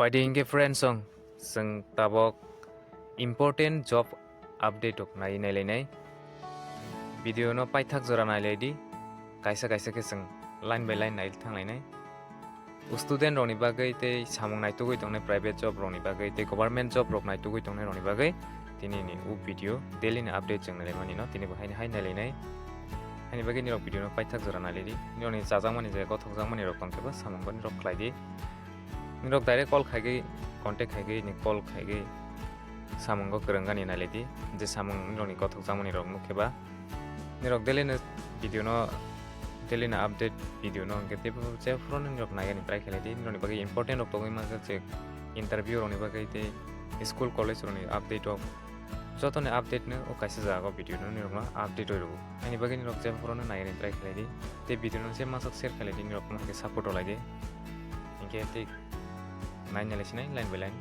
Fighting a friend song sing tabok important job update ok nai nai video no paithak jora nai lady kaisa ke sing line by line nai thanglai nai student roni bagai te samung nai tugui tongnai private job roni bagai te government job rok nai tugui tongnai roni bagai tini ni u video daily ni update jeng nai mani no tini bahai hai nai nai hani bagai ni rok video no paithak jora nai lady ni oni jajang mani je gothok jang mani rok tongkeba samung bani rok khlaidi nirok direct call khaigi contact khaigi ni call khaigi samung go kerangani naledi je samung nirokni gothok jamani rok nukheba nirok daily no video no daily na update video no ke tebo jephro nirok naigani try khailedi nirokni bagi important rok tongoi ma je interview rokni bagi te school college rokni update of jotonw update no o kaisa jaga video no nirok na update oi ani bagi nirok jephro no naigani try khailedi te video no je masak share khailedi nirok ma ke support olaide inke te line by line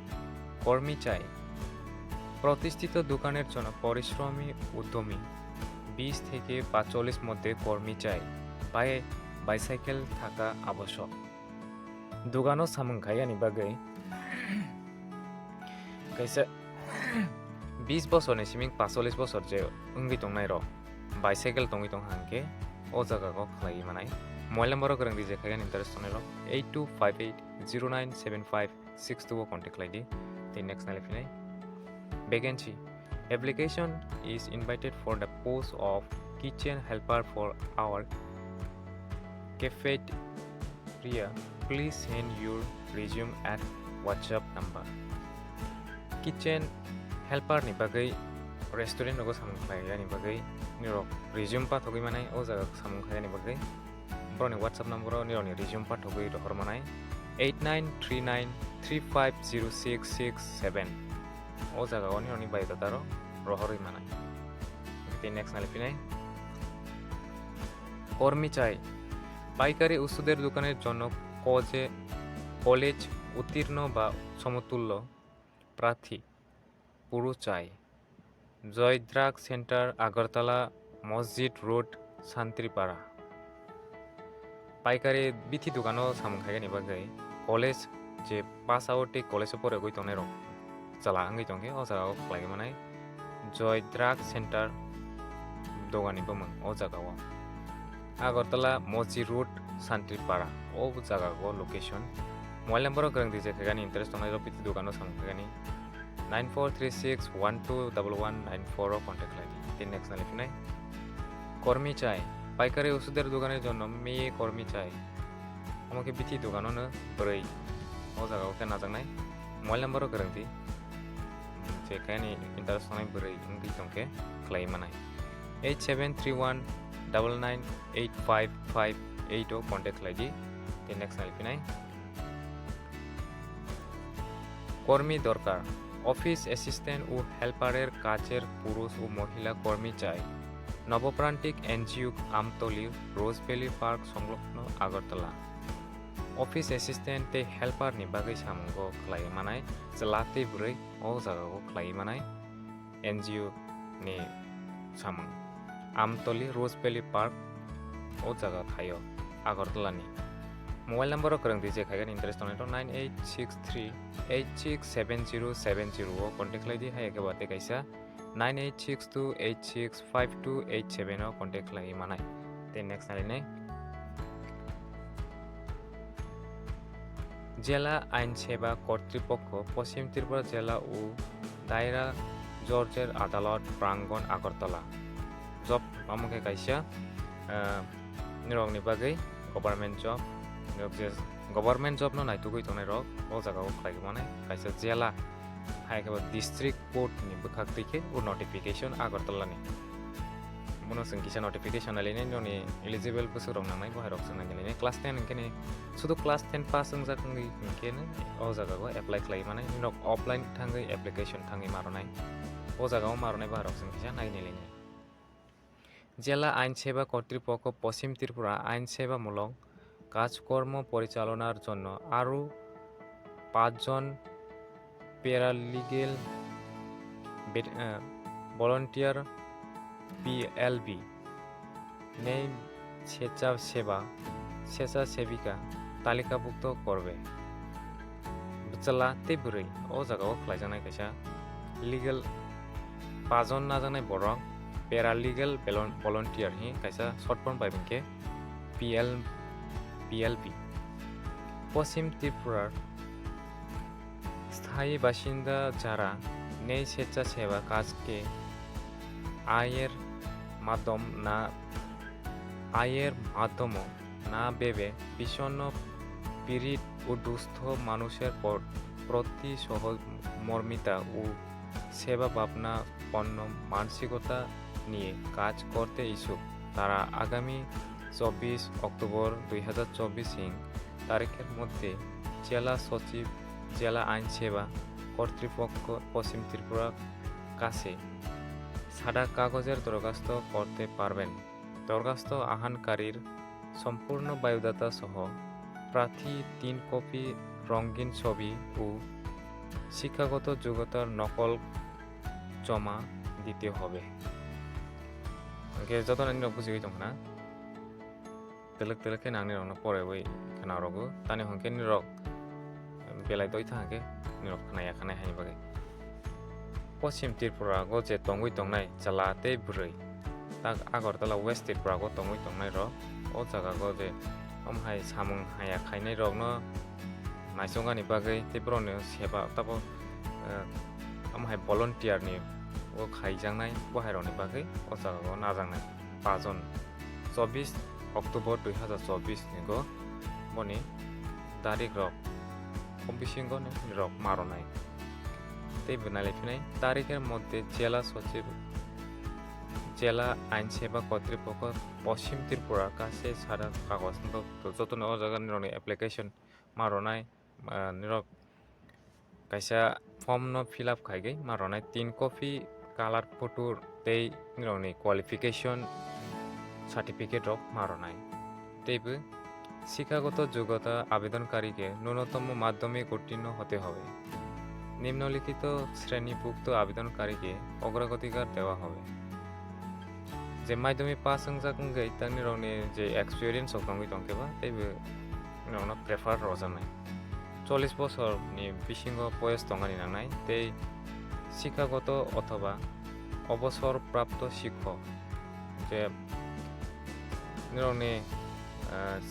কর্মী চাই প্রতিষ্ঠিত দোকানের জন্য পরিশ্রমী উদ্যমী 20 থেকে 45 মধ্যে কর্মী চাই বাইসাইকেল থাকা আবশ্যক দোকানো সামংখায়ানি বাগৈ কাইসা 20 বছরনি সিমিং 45 বছর যে উঙ্গি তংনাই র বাইসাইকেল তঙ্গি তং হাংকে ও জায়গাগো খালাই মানাই মোবাইল নাম্বার করং দি যে খাইগান ইন্টারেস্ট তংনাই র 8258097562 contact ID. The next nalipinai vacancy application is invited for the post of kitchen helper for our cafeteria. Please send your resume at WhatsApp number. Kitchen helper ni bagai restaurant no samung khlai ni bagai nirok resume pa thogi manai o jaga samung khlai ni bagai broni WhatsApp number ni roni resume pa thogi rohor manai 8939350667 o jaga oni oni bai dataro rohori manai the next nalipinai কর্মী চাই পাইকারি ওষুধের দোকানের জন্য college উত্তীর্ণ বা সমতুল্য প্রার্থী পুরো চাই জয়দ্রাগ সেন্টার আগরতলা মসজিদ রোড শান্তিপাড়া পাইকারি বিথি দোকানো সামংখাইগানি বাগৈ কলেজ যে পাস আউট কলেজ পরে গই তংনাই রক চালা আঙ্গি তংকে ও জায়গাও খাইগে মানাই জয়দ্রাগ সেন্টার দোকানি বমং ও জায়গাও আগরতলা মসজিদ রোড শান্তিপাড়া ও জায়গাগো লোকেশন মোবাইল নাম্বার গরং দিছে খাইগানি ইন্টারেস্ট তংনাই রক বিথি দোকানো সামংখাইগানি 9436121194 কন্টাক্ট লাইদি তিন নেক্সট নালিফিনাই কর্মী চাই পাইকারি ওষুধের দোকানের জন্য মেয়ে কর্মী চাই আমাকে বিথি দোকানো ব্रै ও জায়গাও কে নাজাংনাই মোবাইল নাম্বারও गोरोंथि যে খাইনি ইন্টারেস্ট তংনাই ব্रै ইংগি তংকে ख्लाय मानाय 8731998558 ও কন্টাক্ট লাইদি তিন নেক্সট নালিফিনাই কর্মী দরকার অফিস অ্যাসিস্ট্যান্ট ও হেল্পারের কাজের পুরুষ ও মহিলা কর্মী চাই নবপ্রান্তিক এনজিও আমতলি রোজভ্যালি পার্ক সংলগ্ন আগরতলা অফিস অ্যাসিস্ট্যান্ট তে হেল্পার नि बागै सामंगो ख्लाय मानाय जलाते ब्रै ओ जागागो ख्लाय मानाय एनजिओ नि सामंग আমতলি রোজভ্যালি পার্ক ও জায়গা খাयो আগরতলা नि মোবাইল নাম্বার করং দিছে খাইগান ইন্টারেস্ট অনেটো 9863867070 ও কন্টাক্ট লাইদি হাই একে বাতে কাইসা 9862865287 ও কন্টাক্ট লাই মানাই তে নেক্সট নালিনে জেলা আইন সেবা কর্তৃপক্ষ পশ্চিম ত্রিপুরা জেলা ও দায়রা জর্জের আদালত প্রাঙ্গণ আগরতলা জব আমাকে কাইসা নিরকনি বাগৈ গভর্নমেন্ট জব গভর্নমেন্ট জব নো নাইতুগৈ তংনাই রক ও জায়গাও খাই মানে কাইসা জেলা হাইকেবা ডিস্ট্রিক্ট কোর্ট नि बखाक दिखे उ नोटिफिकेशन আগরতলা नि মনো संकिसा नोटिफिकेशन आलिने ननि एलिजिबल बोसोराव नांनाय बहारक जों नागिने क्लास 10 इनकेने सुदु क्लास 10 पास जों जाखंगै इनकेने ओ जागागो एप्लाइ खालाय माने नक अफलाइन थांगै एप्लिकेशन थांगै मारनाय ओ जागाव मारनाय बहारक संकिसा नागिनेलेने জেলা আইন সেবা কর্তৃপক্ষ পশ্চিম ত্রিপুরা আইন সেবামূলক কাজকর্ম পরিচালনার জন্য আরও 5 জন প্যারালিগেল ভলান্টিয়ার পিএলবি নেই স্বেচ্ছাসেবিকা তালিকাভুক্ত করবে chela tei bwrwi o jagao khlaijaknai kaisa legal pajon najaknai borok paralegal volunteer hi kaisa short form bai bingke PLP পশ্চিম ত্রিপুরার স্থায়ী বাসিন্দা যারা নেই স্বেচ্ছাসেবা কাজকে আয়ের মাধ্যম না ভেবে বিষণ্ণ পীড়িত ও দুস্থ মানুষের প্রতি সহমর্মিতা ও সেবা ভাবনাপন্ন মানসিকতা নিয়ে কাজ করতে ইচ্ছুক তারা আগামী 24 অক্টোবর 2024 তারিখের মধ্যে জেলা সচিব জেলা আইন সেবা কর্তৃপক্ষ পশ্চিম ত্রিপুরার কাছে সাদা কাগজের দরখাস্ত করতে পারবেন। দরখাস্ত আহ্বানকারীর সম্পূর্ণ বায়োডাটা সহ প্রার্থী 3 কপি রঙিন ছবি ও শিক্ষাগত যোগ্যতার নকল জমা দিতে হবে। jotonw nirok bujiwi tongkha na telek ke nangni rokno porewi khana rogo tani hongke nirok belai doi thangke nirok khanai haini bage পশ্চিম Tripura go je tongui tongnai chala tei bwrwi tak agartala west Tripura go tongui tongnai ro o jaga go je omohai samung haya khainai rok no naisongani bagwi tei broni seba tabo omohai volunteer ni o khaijaknai bohairokni bagwi o jaga go najaknai 5 jon 24 October 2024 ni go boni tarik rok bisingo nirok maronai tei bunai finai tarikhер মধ্যে জেলা সচিব জেলা আইন সেবা কর্তৃপক্ষ পশ্চিম ত্রিপুরার কাছে সাদা কাগজ jotonw o jaga nirokni application maronai nirok kaisa form no fill up khaigei maronai 3 copy color photo tei nirokni qualification certificate রক মারনাই তৈবে শিক্ষাগত যোগ্যতা আবেদনকারীকে ন্যূনতম মাধ্যমিক উত্তীর্ণ হতে হবে নিম্নলিখিত শ্রেণীভুক্ত আবেদনকারীকে অগ্রাধিকার দেওয়া হবে যে মাধ্যমিক পাস হংজাকঙ্গै তানি রংনি যে এক্সপেরিয়েন্স হকঙ্গै তংকেবা তৈবে নংনা প্রেফার রজানাই 40 বছরনি বিসিঙ্গ বয়স তংগানি নাংনাই তৈ শিক্ষাগত অথবা অবসরপ্রাপ্ত শিক্ষক যে nirokni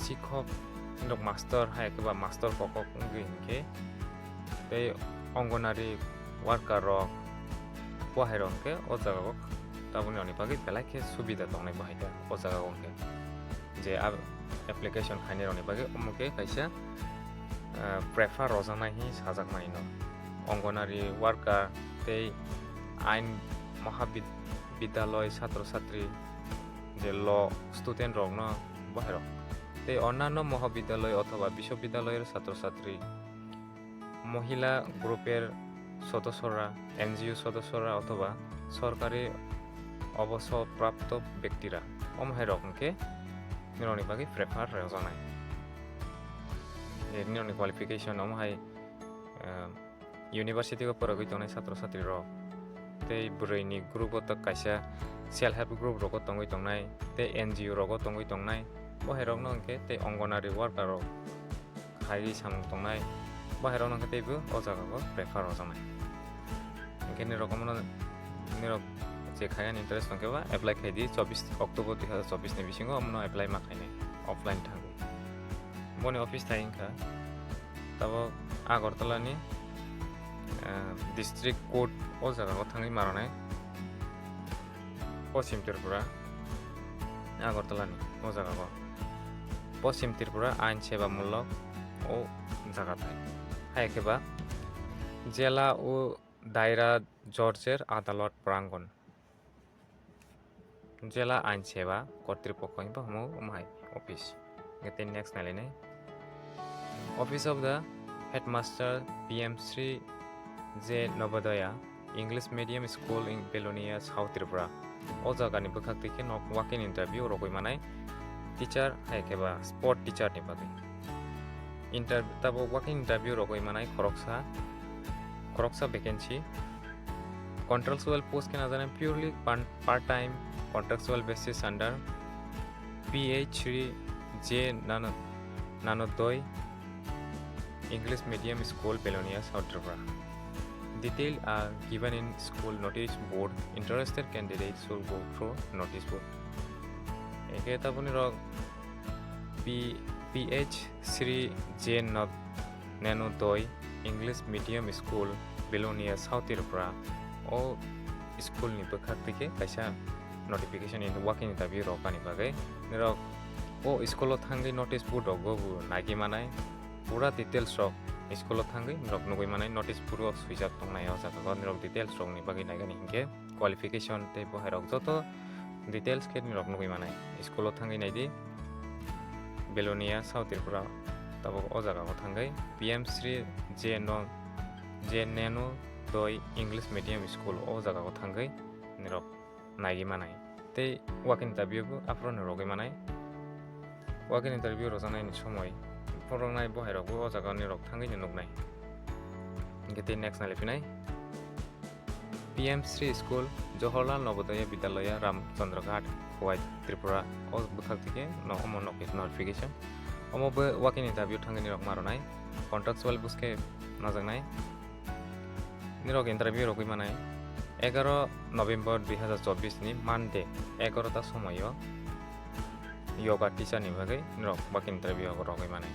শিক্ষক nirok master hai keba master kokok ngi hingke tei Anganwadi worker রক বহাইরংকে o jaga go tabuni oni bagi belai ke subida tongnai bahaida o jaga gongke je application khainai roni bagi omoke kaisa prefer rojanai hi sajakmani no অঙ্গনারী worker tei আইন মহাবিদ্যালয় ছাত্র ছাত্রী যে law student rock ন বহাইরক তৈ অন্যান্য মহাবিদ্যালয় অথবা বিশ্ববিদ্যালয়ের ছাত্রছাত্রী মহিলা গ্রুপের সদস্যরা এনজিও সদস্যরা অথবা সরকারি অবসরপ্রাপ্ত ব্যক্তিরা omohai roknke nirokni bagi prefer rojanai nirokni qualification omohai university go porogoi tongnai ছাত্রছাত্রী rok tei bwrwi ni group o kaisa self help group rok tongoi tongnai tei NGO rok tongoi tongnai bohairok no hingke tei অঙ্গনারী worker rok khai samung tongnai bohairok no hingke teibo o jaga go prefer rojanai hingke nirok je khaian interest tongkeba apply khaidi 24 October 2024 ni bisingo amno apply ma khainai offline thangoi boni office thai hingka tabo agartala ni district court o jaga go thangai maronai পশ্চিম ত্রিপুরা আগরতলানি ও জায়গা পশ্চিম ত্রিপুরা আইন সেবামূলক ও জায়গায় হাইকেবা জেলা ও দায়রা জজের আদালত প্রাঙ্গণ জেলা আইন সেবা কর্তৃপক্ষ omohai অফিস গেতে নেক্সট নাইলে office of the headmaster PM Shri যে Navodaya English medium school in Belonia south Tripura o jaga ni bwkhak tike nok walk-in interview rogoi manai teacher hai keba sport teacher ni bagwi interview tabo walk-in interview rogoi manai khoroksa vacancy contractual post ke nazane purely part time contractual basis under PH3 J nanodoi English medium school Belonia, South Tripura. Details are given in school notice board. Interested candidates should go through notice board. Eke tapuni rok PH Sri J Nano Doi English medium school Belonia, South Tripura. O school ni bekhak dike kaisa notification in working interview rokani bagai. Nirok o school thangi notice board rogobu nagi manai. Pura details rok school thangi nirok nugui manai notice board suijak tongnai o jaga nirok details rok ni bagai naigani hingke qualification te bohai rok joto details ke nirok nugui manai school thangi naidi Belonia, South Tripura tabok o jaga ko thangai PM Sri J Nano Doi English medium school o jaga ko thangai nirok naigi manai te working interview bu apron rogai manai working interview rojanai ni somoi forongnai bohai rok o jaga ni rok thangai ni nugnai ingete next nale pinai PM Sri School Jawaharlal Navodaya Vidyalaya Ramchandraghat Kwtal Tripura o bukhak dike no omo notification omo be working interview thangai ni rok maronai contractual buske najangnai nirok interview rogui manai 11 November 2024 ni Monday 11 ta somoyo yoga teacher ni bagai nirok working interview rogui manai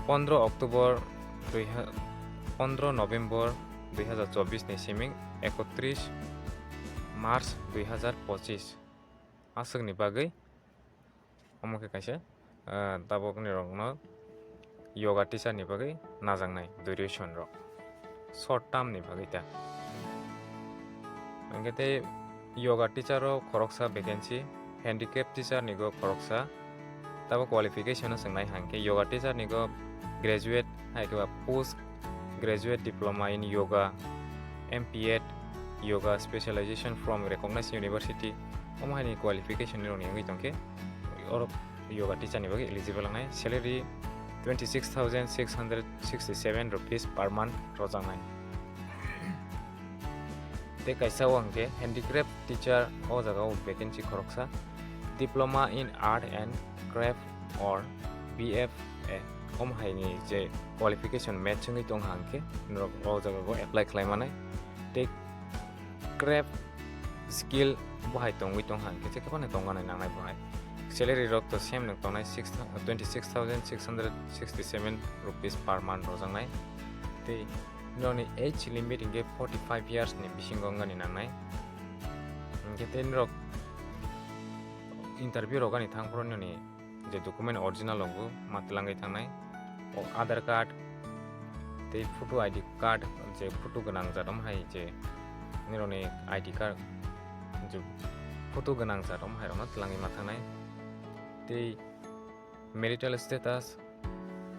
15 November 2024 ni siming 31 March 2025 asuk ni bagai omoke kaisa tabok nirok no yoga teacher ni bagai najangnai duration rok short term ni bagai ta angete yoga teacher ro khoroksa vacancy handicap teacher ni go khoroksa tabo qualification sangnai hangke yoga teacher ni go graduate haikeba post graduate diploma in yoga MPEd yoga specialization from recognized university omohai ni qualification ni roni ngi tongke or yoga teacher ni bagi eligible ngai salary 26,667 rupees per month rojaknai te kaisao angke handicraft teacher o jaga o vacancy khoroksa diploma in art and craft or BFA omohai ni je qualification match ngi tong hangke nirok o jaga go apply khlaimanai te craft skill bohai tongui tong hangke je kapane tonganai nangnai bohai salary rok to same nang tongnai 26,667 rupees per month rojaknai te noni age limit inge 45 years ni bisingo ngani nangnai ingete nirok interview rogani thangpro ni je document original longu matlangai thangnai o aadhar card te photo ID card je photo ganang jatom hai je nironi ID card je photo ganang jatom hai rona tlangai mathangnai te marital status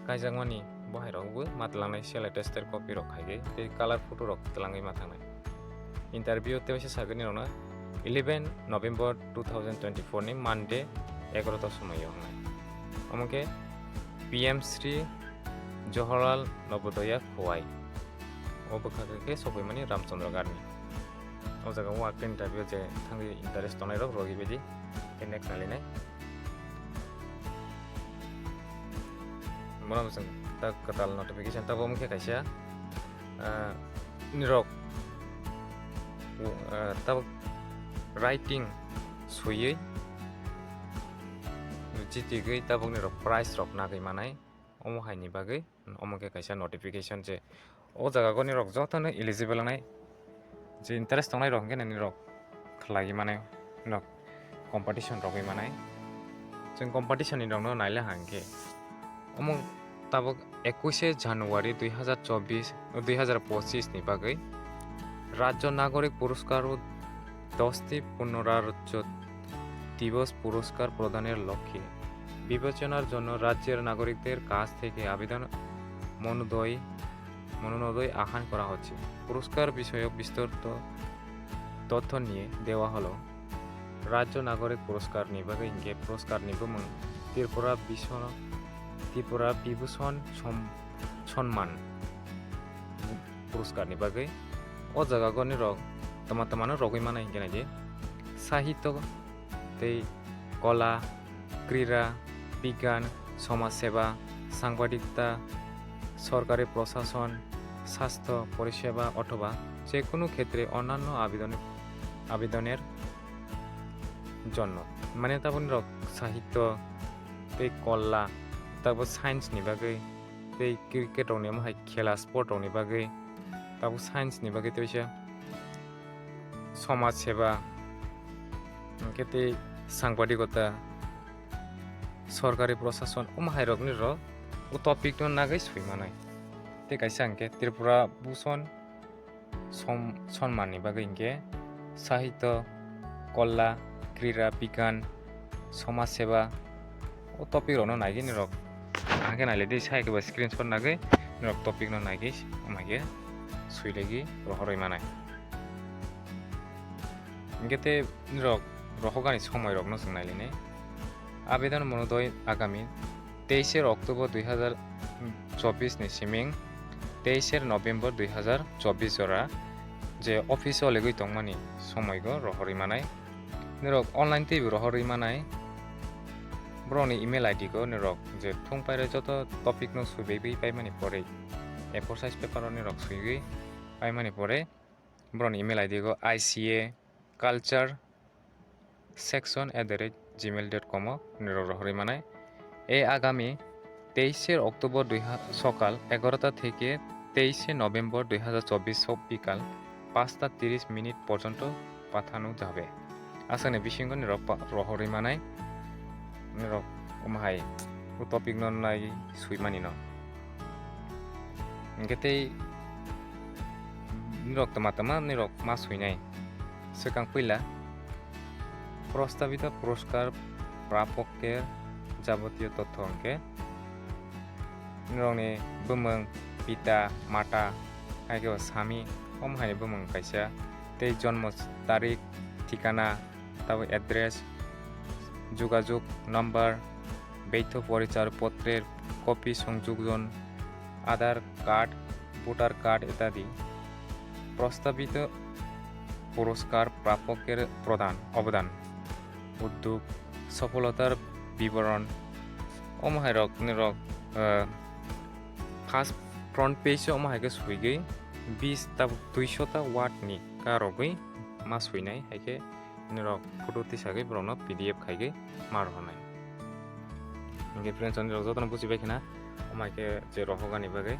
kaijangmani bohai rokbu matlangai sel attested copy rok khaige te color photo rok tlangai mathangnai interview te bese sagani rona 11 November 2024 ni Monday 11 ta somoyo hangnai omoke PM Sri Jawaharlal Navodaya Kwtal o bukhake sobai mani Ramchandraghat ni o jaga wa interview je thangi interest tonai rok rogi bedi ke next nalinai mona musang ta Kwtal notification ta bomke kaisa nirok ta writing suye jiti gei ta bongni rok price rok nagai manai omohai ni bagai omoke kaisa notification je o jaga goni rok jotonw eligible nai je interest tongnai rok ngene ni rok khlai manai nok competition rogoi manai jeng competition ni rok no naile hangke omo tabok 21 January 2025 ni bagai রাজ্য নাগরিক পুরস্কার ও 10টি পুনরাজ্য দিবস পুরস্কার প্রদানের লক্ষ্যে বিবেচনার জন্য রাজ্যের নাগরিকদের কাছ থেকে আবেদন মনোনয়ন আহ্বান করা হচ্ছে পুরস্কার বিষয়ক বিস্তারিত তথ্য নিয়ে দেওয়া হলো রাজ্য নাগরিক পুরস্কার নিবাগে ইনকে পুরস্কার নিবমন ত্রিপুরা বিভূষণ সম্মান পুরস্কার নিবাগে o jaga goni rok tama rogoi manai hingke naide sahitya tei kola krira bigyan somaj seba সাংবাদিকতা সরকারি প্রশাসন, স্বাস্থ্য পরিষেবা অথবা যে কোনো ক্ষেত্রে অন্যান্য আবেদনের জন্য মানে তারপর নিরক সাহিত্য এই কলা তারপর সায়েন্সनि बागै এই ক্রিকেট রনি মহাই খেলা স্পোর্ট রনি बागै তারপর সায়েন্সनि बागै তো এসে সমাজ সেবা কেতে সাংবাদিকতা সরকারি প্রশাসন ওমহাই রকনি র ও টপিক ন নাগै সুইমানাय তে কাইসা আংকে ত্রিপুরা ভূষণ সম্মানनि बागै इंके সাহিত্য কলা ক্রীড়া বিজ্ঞান সমাজ সেবা ও টপিক রনো নাগি নিরক আগে নাইলে দে সাইকে বা স্ক্রিনশট নাগै নিরক টপিক ন নাগি আমাকে সুইলেগি রহরই মানায় इंकेते निरक রহগানি সময় রগ্ন जों नायलायनाय आवेदन मनोदय आगामी 23 अक्टोबर 2024 नि सिमिं 23 नभेम्बर 2024 जरा जे अफिसाव लेगै तंगमानि समयगो रहरै मानाय निरक अनलाइन टिभि रहरै मानाय ब्रनि इमेल आईडी को निरक जे थंपायरे जत टपिक न सुबैबै पाइमानि परे A4 साइज पेपर निरक सुइगै पाइमानि परे ब्रनि इमेल आईडी को ICA culture section@gmail.com নিরক রহরি মানায় এই আগামী 23 অক্টোবর সকাল 11টা থেকে 23 নভেম্বর 2024 বিকাল 5:30 পর্যন্ত পাঠানো যাবে আসলে বিশিঙ্গ নিরক রহরি মানায় নিরক ওমহাই ও টপিক ন নাই সুইমানি ন ইনকেতে নিরক তমাতমা নিরক মা সুইনাই সেকাং পইলা প্রস্তাবিত পুরস্কার প্রাপকের যাবতীয় তথ্য অঙ্কে নিরংনি বমং পিতা মাতা হাইকে স্বামী ওমহাই বমং কাইসা তেই জন্ম তারিখ ঠিকানা তারপর অ্যাড্রেস যোগাযোগ নাম্বার বৈধ পরিচয়পত্রের কপি সংযোজন আধার কার্ড ভোটার কার্ড ইত্যাদি প্রস্তাবিত পুরস্কার প্রাপকের অবদান উদ্যোগ সফলতার বিবরণ ওমহাই রক নিরক ফার্স্ট फ्रंट पेज ओमहाइके सुइगै 200 वाटनि कारगै मा सुइनाय हाइके निरक फटो तिसागै ब्रनो PDF खाइगै मार हनाय इंगे फ्रेंड्स निरक जतन बुझिबाय खेना ओमहाइके जे रहगानि बागै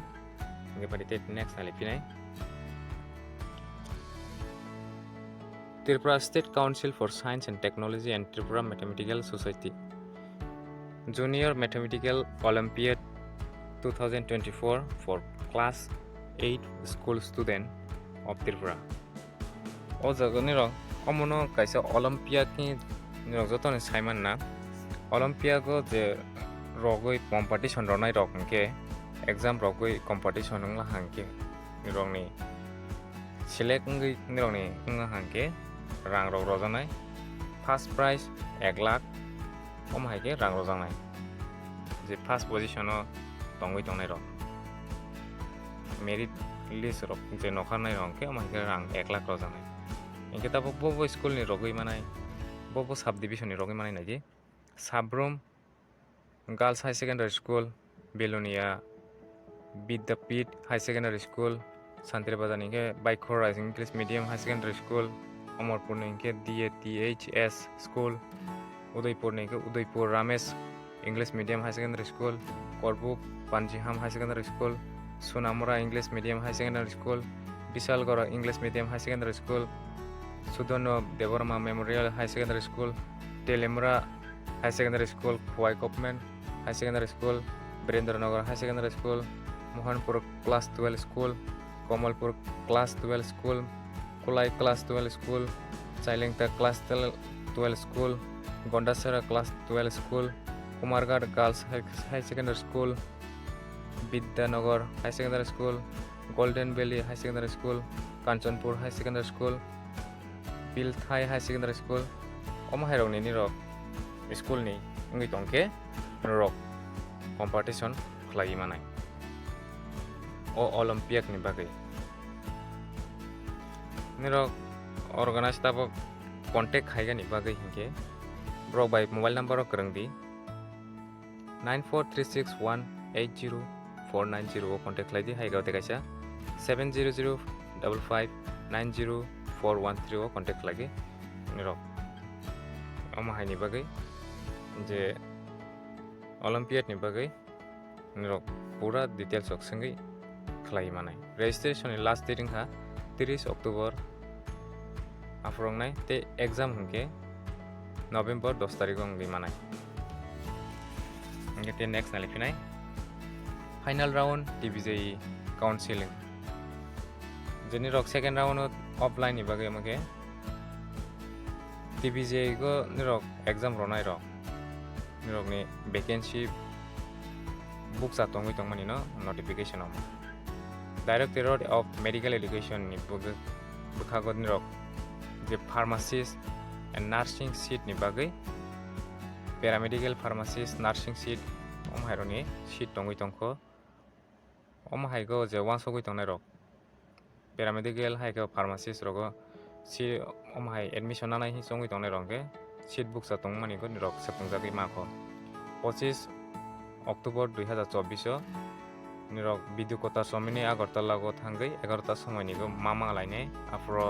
इंगे बादि टेट नेक्स्ट नालिफिनाय Tripura State Council for Science and Technology and Tripura Mathematical Society Junior Mathematical Olympiad 2024 for Class 8 School Student of Tripura. O jaga nirok omono kaisa Olympiad ni nirok jotoni saiman na Olympiad go je rogoi competition ronai rok ke exam rogoi competition ngla hangke nirok ni select ngai nirok ni ngla hangke rang rok rojanai first prize 1 lakh omhaike rang rojanai je first position o tongui tongnai rok merit list rok je nokharnai rok ke omhaike rang 1 lakh rojanai inke tabo bobo school ni rogoi manai bobo sub division ni rogoi manai naji sabrum girls high secondary school belonia vidyapit high secondary school santribazar ni ke baikhora english medium high secondary school Amarpur के DATHS school Udaipur के Udaipur Ramesh English medium high secondary school Karbook पांजीहाम high secondary school Sonamura English medium high secondary school Bishalgarh English medium high secondary school Sudhanwa Debbarma memorial high secondary school Teliamura high secondary school Khowai government high secondary school Birendranagar high secondary school Mohanpur class 12 school Kamalpur class 12 स्कूल Kulai class 12 school, Sailengta class 12 school, Gondasara class 12 school, Kumargarh girls high secondary school, Vidyanagar high secondary school, Golden Valley high secondary school, Kanchanpur high secondary school, Pilthai high secondary school, Omohai rok ni nirok school ni ngi tongke nirok competition khlai manai o Olympiad ni bagai nirok organize tabo contact khaiga ni bagai hinke bro by mobile number o krangdi 9436180485 7000490 contact khailaidi hai govt kaisa 70055904130 contact khailagi nirok omohai ni bagai je Olympiad ni bagai nirok pura details ok sangai khlai manai registration ni last date ha 30 October afrongnai te exam hingke November 10 tarikh ongi manai ngete next nalifinai final round TBJE counseling jeni rok second round offline ni bagai amake TBJE go nirok exam ronai rok nirokni vacancy book sa tongui tongmani no notification om Directorate of Medical Education ni bukhagot nirok je pharmacist and nursing seat ni bagai paramedical pharmacist nursing seat omhaironi seat tongui tongkho omhai go je wansogui tongnai rok paramedical hai go pharmacist rogo si omhai admission nanai hi songui tongnai rok seat book sa tongmani go nirok sepungjagui makho 25 October 2024 nirok video kota somini Agartala go thangai 11 ta somoi ni go mama laine afro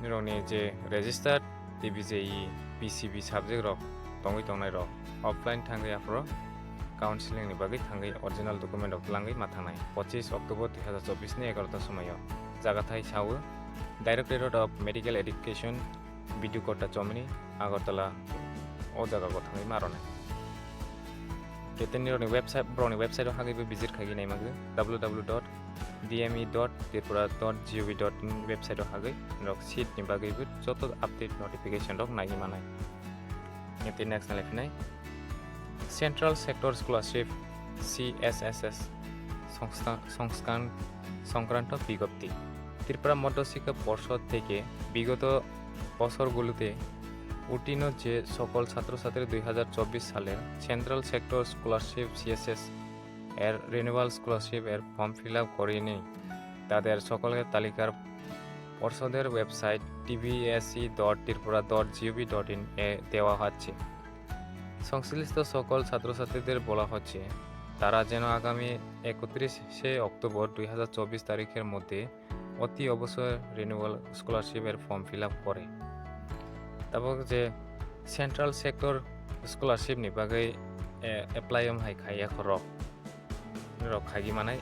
nirokni je registered TBJE PCB subject rok tongui tongnai rok offline thangai afro counseling ni bagai thangai original document rok langai mathanai 25 October 2024 ni 11 ta somoyo jaga thai sawo Directorate of Medical Education video kota somini Agartala o jaga go thangai marone Ketenironi website broni website hagaibo visit khagi nai magu www.dme.tripura.gov.in website hagai rok seat ni bagaibo joto update notification rok nai manai ngeti next nalifinai Central Sector Scholarship CSSS সংস্থান সংক্রান্ত বিজ্ঞপ্তি ত্রিপুরা মধ্যশিক্ষা পর্ষদ থেকে বিগত বছরগুলোতে উত্তীর্ণ যে সকল ছাত্রছাত্রী 2024 সালের সেন্ট্রাল সেক্টর স্কলারশিপ সিএসএস এর রিনিউয়াল স্কলারশিপ এর ফর্ম ফিল আপ করেনি তাদের সকলের তালিকার পর্ষদের ওয়েবসাইট tvse.tripura.gov.in এ দেওয়া হচ্ছে সংশ্লিষ্ট সকল ছাত্রছাত্রীদের বলা হচ্ছে তারা যেন আগামী 31 অক্টোবর 2024 তারিখের মধ্যে অতি অবশ্যই রিনিউয়াল স্কলারশিপের ফর্ম ফিল আপ করে তারপর যে সেন্ট্রাল সেক্টর স্কলারশিপ নি বাগै এপ্লাই হাই খাইয়া খরক রক খাগি মানাই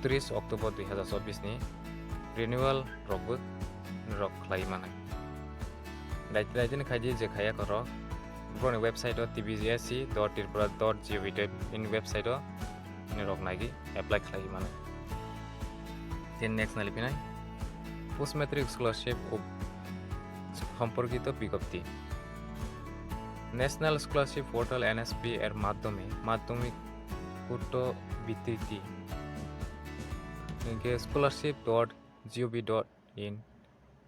30 অক্টোবর 2024 ni রিনিউয়াল রকবো রক লাই মানাই দাইতিন খাইজি যে খাইয়া খরক ব্রনি ওয়েবসাইট tvjse.tripura.gov.in ওয়েবসাইট রক নাগি এপ্লাই খাই মানাই দেন নেক্সট নালিপিনাই পোস্ট ম্যাট্রিক স্কলারশিপ সম্পর্কিত বিজ্ঞপ্তি ন্যাশনাল স্কলারশিপ পোর্টাল এনএসপি এর মাধ্যমে মাধ্যমিক উচ্চ বৃত্তি scholarship.gov.in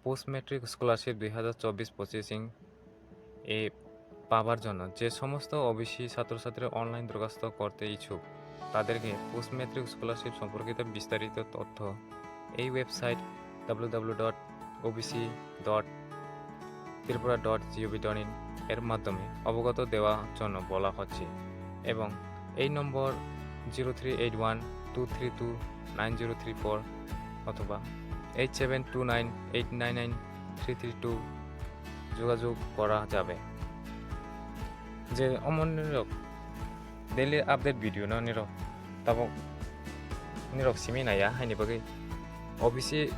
পোস্ট ম্যাট্রিক স্কলারশিপ 2024-25 এ পাবার জন্য যে সমস্ত ওবিসি ছাত্রছাত্রী অনলাইন দরখাস্ত করতে ইচ্ছুক তাদেরকে পোস্ট ম্যাট্রিক স্কলারশিপ সম্পর্কিত বিস্তারিত তথ্য এই ওয়েবসাইট www.obc.tripura.gov.in এর মাধ্যমে অবগত দেওয়ার জন্য বলা হচ্ছে এবং এই নম্বর 038123290334 অথবা 8729899332 যোগাযোগ করা যাবে যে অমন নিরক ডেইলি আপডেট ভিডিও না নিরক তাবো নিরক সিমিনায়া হাইনি বাগै OBC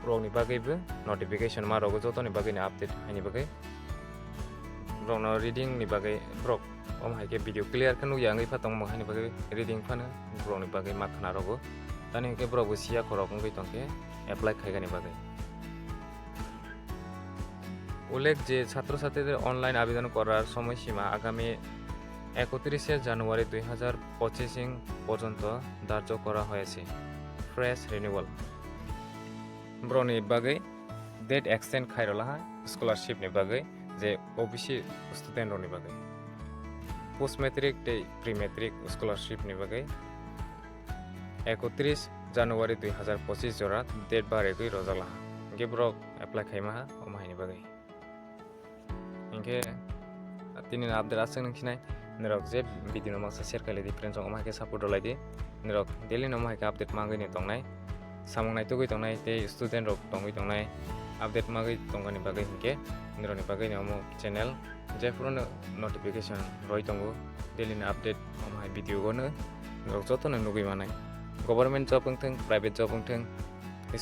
rokni bagaibo notification ma rogo jotoni bagai ni update haini bagai rokno reading ni bagai brok omhai ke video clear kan nuyangai phatong mo haini bagai reading phana rokni bagai makhana rogo tani ke brok sia khorok ngai tongke apply khaigani bagai উল্লেখ যে ছাত্রছাত্রীদের online আবেদন করার সময়সীমা আগামী 31 জানুয়ারি 2025 পর্যন্ত ধার্য করা হয়েছে ফ্রেশ রিনিউয়াল ব্রনি বাগै ডেট এক্সটেন্ড খাইরলা স্কলারশিপ नि बागै जे ओबीसी स्टुडेन्ट नि बागै पोस्ट मैट्रिक ते प्री मैट्रिक स्कलारशिप नि बागै 31 জানুয়ারি 2025 जरा डेट बारेगै रजला इनके ब्रक एप्लाई खाइमा ओमहाइनि बागै इनके तिनि अपडेट आसं नखिनाय nirok je video no maksa share khailaidi friends ong omohai ke support rolai nirok daily no omohai ke update magui ni tongnai samung nai tugui tongnai tei student rok tongui tongnai update magui tongani bagui hingke nirokni bagui ni omo channel jephro no notification roi tongo daily ni update omohai video gono nirok jotonw nugui manai government job ungtheng private job ungtheng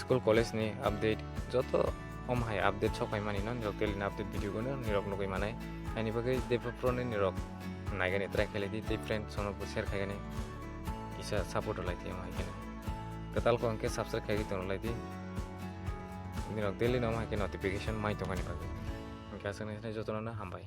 school college ni update joto omohai update sokai mani no nirok daily ni update video gono nirok nugui manai ani bagui phro ni nirok naigani try khailaidi tei friend sono share khaigani isa support rolai tei omohai kene kwtal ko angke subscribe khaigi tonglai di nirok daily no omohai ke notification mai tongani bagui angke asang jotonw no hambai।